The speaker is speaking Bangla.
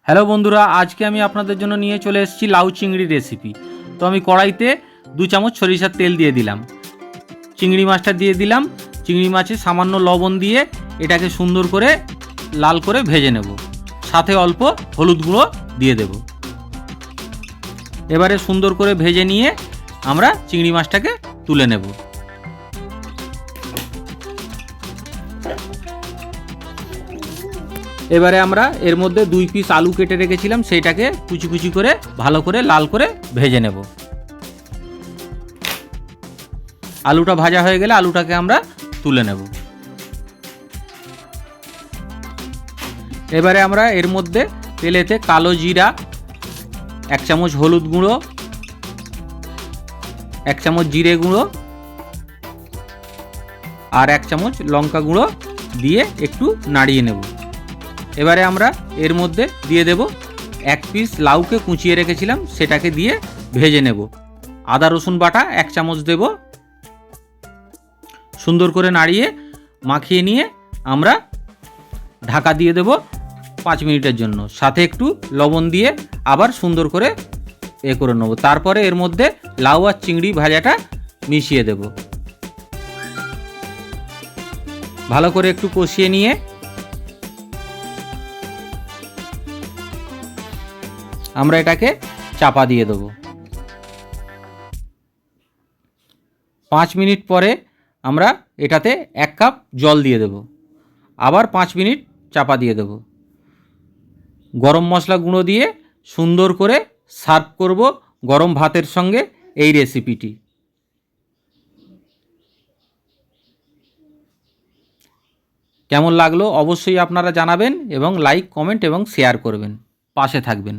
হ্যালো বন্ধুরা, আজকে আমি আপনাদের জন্য নিয়ে চলে এসেছি লাউ চিংড়ি রেসিপি। তো আমি কড়াইতে 2 চামচ সরিষার তেল দিয়ে দিলাম, চিংড়ি মাছটা দিয়ে দিলাম। চিংড়ি মাছে সামান্য লবণ দিয়ে এটাকে সুন্দর করে লাল করে ভেজে নেব, সাথে অল্প হলুদ গুঁড়ো দিয়ে দেব। এবারে সুন্দর করে ভেজে নিয়ে আমরা চিংড়ি মাছটাকে তুলে নেব। এবারে আমরা এর মধ্যে 2 পিস আলু কেটে রেখেছিলাম, সেইটাকে কুচি কুচি করে ভালো করে লাল করে ভেজে নেব। আলুটা ভাজা হয়ে গেলে আলুটাকে আমরা তুলে নেব। এবারে আমরা এর মধ্যে তেলেতে কালো জিরা, 1 চামচ হলুদ গুঁড়ো, 1 চামচ জিরে গুঁড়ো আর 1 চামচ লঙ্কা গুঁড়ো দিয়ে একটু নাড়িয়ে নেব। এবারে আমরা এর মধ্যে দিয়ে দেব 1 পিস লাউকে কুচিয়ে রেখেছিলাম, সেটাকে দিয়ে ভেজে নেব। আদা রসুন বাটা 1 চামচ দেব। সুন্দর করে নাড়িয়ে মাখিয়ে নিয়ে আমরা ঢাকা দিয়ে দেব 5 মিনিটের জন্য, সাথে একটু লবণ দিয়ে আবার সুন্দর করে করে নেব। তারপরে এর মধ্যে লাউ আর চিংড়ি ভাজাটা মিশিয়ে দেব। ভালো করে একটু কষিয়ে নিয়ে আমরা এটাকে চাপা দিয়ে দেব। 5 মিনিট পরে আমরা এটাতে 1 কাপ জল দিয়ে দেব। আবার 5 মিনিট চাপা দিয়ে দেব। গরম মশলা গুঁড়ো দিয়ে সুন্দর করে সার্ভ করব গরম ভাতের সঙ্গে এই রেসিপিটি। কেমন লাগলো অবশ্যই আপনারা জানাবেন এবং লাইক, কমেন্ট এবং শেয়ার করবেন, পাশে থাকবেন।